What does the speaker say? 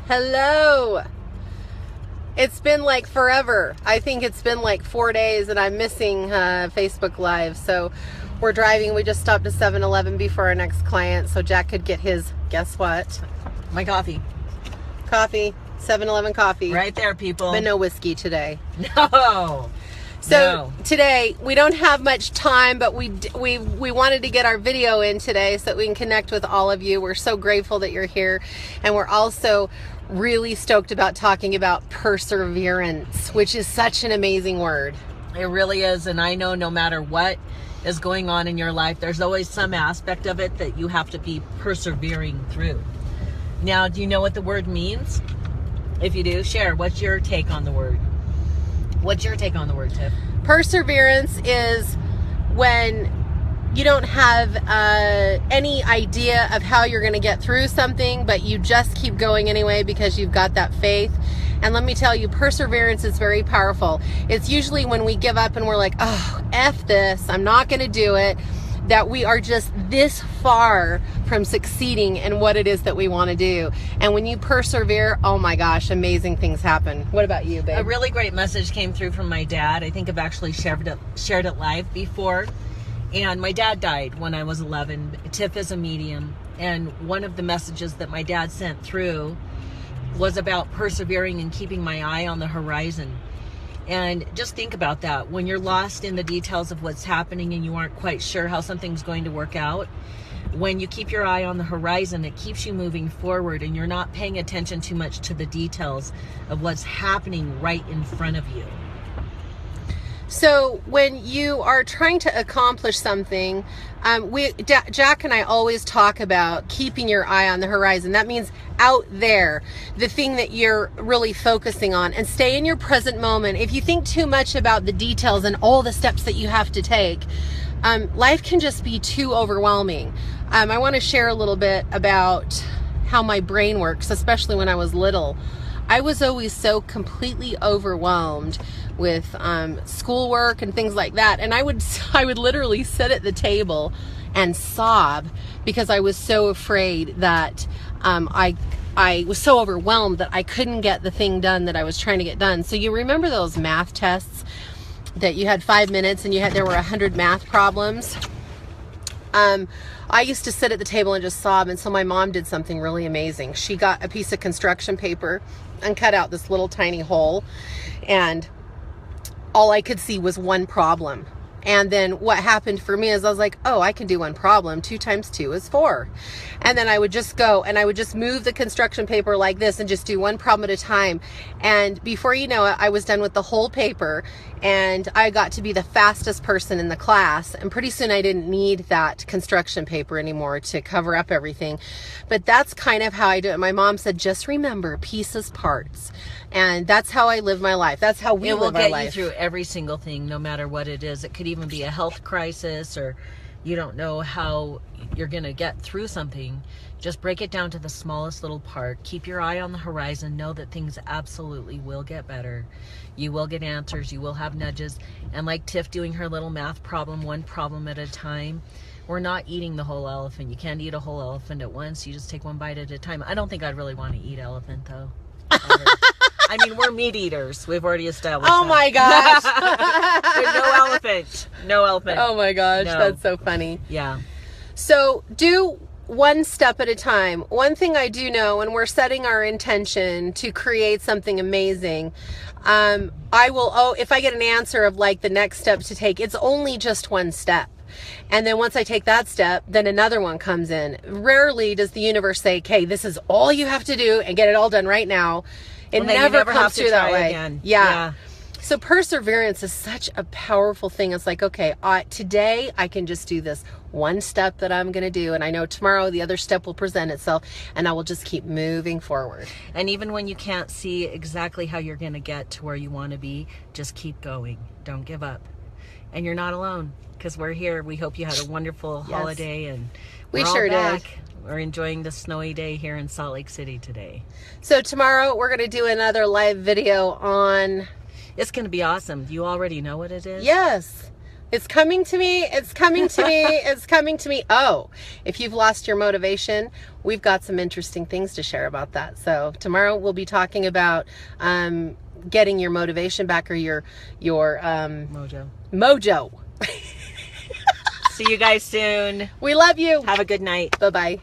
Hello. It's been like forever. I think it's been like 4 days and I'm missing Facebook Live. So we're driving. We just stopped at 7-Eleven before our next client so Jack could get his, guess what? My coffee. Coffee. 7-Eleven coffee. Right there, people. But no whiskey today. No. So today we don't have much time, but we wanted to get our video in today so that we can connect with all of you. We're so grateful that you're here, and we're also really stoked about talking about perseverance, which is such an amazing word. It really is, and I know no matter what is going on in your life, there's always some aspect of it that you have to be persevering through. Now, do you know what the word means? If you do, share. What's your take on the word? What's your take on the word, Tiff? Perseverance is when you don't have any idea of how you're going to get through something, but you just keep going anyway because you've got that faith. And let me tell you, perseverance is very powerful. It's usually when we give up and we're like, oh, F this, I'm not going to do it, that we are just this far from succeeding in what it is that we want to do. And when you persevere, oh my gosh, amazing things happen. What about you, babe? A really great message came through from my dad. I think I've actually shared it live before. And my dad died when I was 11. Tiff is a medium. And one of the messages that my dad sent through was about persevering and keeping my eye on the horizon. And just think about that. When you're lost in the details of what's happening and you aren't quite sure how something's going to work out, when you keep your eye on the horizon, it keeps you moving forward and you're not paying attention too much to the details of what's happening right in front of you. So when you are trying to accomplish something, Jack and I always talk about keeping your eye on the horizon. That means out there, the thing that you're really focusing on, and stay in your present moment. If you think too much about the details and all the steps that you have to take, life can just be too overwhelming. I want to share a little bit about how my brain works, especially when I was little. I was always so completely overwhelmed with schoolwork and things like that, and I would literally sit at the table and sob because I was so afraid that I was so overwhelmed that I couldn't get the thing done that I was trying to get done. So you remember those math tests that you had 5 minutes and there were 100 math problems? I used to sit at the table and just sob, and so my mom did something really amazing. She got a piece of construction paper and cut out this little tiny hole, and all I could see was one problem. And then what happened for me is I was like, oh, I can do one problem. 2 times 2 is 4. And then I would just go and I would just move the construction paper like this and just do one problem at a time. And before you know it, I was done with the whole paper and I got to be the fastest person in the class. And pretty soon I didn't need that construction paper anymore to cover up everything. But that's kind of how I do it. My mom said, just remember, pieces, parts. And that's how I live my life. That's how we live our life. It will get you through every single thing, no matter what it is. It could even be a health crisis, or you don't know how you're going to get through something. Just break it down to the smallest little part. Keep your eye on the horizon. Know that things absolutely will get better. You will get answers. You will have nudges. And like Tiff doing her little math problem, one problem at a time. We're not eating the whole elephant. You can't eat a whole elephant at once. You just take one bite at a time. I don't think I'd really want to eat elephant, though. I mean, we're meat eaters. We've already established that. My gosh. There's no elephant. No elephant. Oh my gosh, no. That's so funny. Yeah. So do one step at a time. One thing I do know, when we're setting our intention to create something amazing, if I get an answer of like the next step to take, it's only just one step. And then once I take that step, then another one comes in. Rarely does the universe say, okay, this is all you have to do and get it all done right now. It never comes through that way. Again. Yeah. So perseverance is such a powerful thing. It's like, okay, today I can just do this one step that I'm going to do. And I know tomorrow the other step will present itself and I will just keep moving forward. And even when you can't see exactly how you're going to get to where you want to be, just keep going. Don't give up. And you're not alone, because we're here. We hope you had a wonderful holiday, and we sure did. We're enjoying the snowy day here in Salt Lake City today. So tomorrow we're going to do another live video on... It's going to be awesome. You already know what it is? Yes. It's coming to me. It's coming to me. It's coming to me. Oh, if you've lost your motivation, we've got some interesting things to share about that. So tomorrow we'll be talking about getting your motivation back, or your mojo. See you guys soon. We love you. Have a good night. Bye-bye.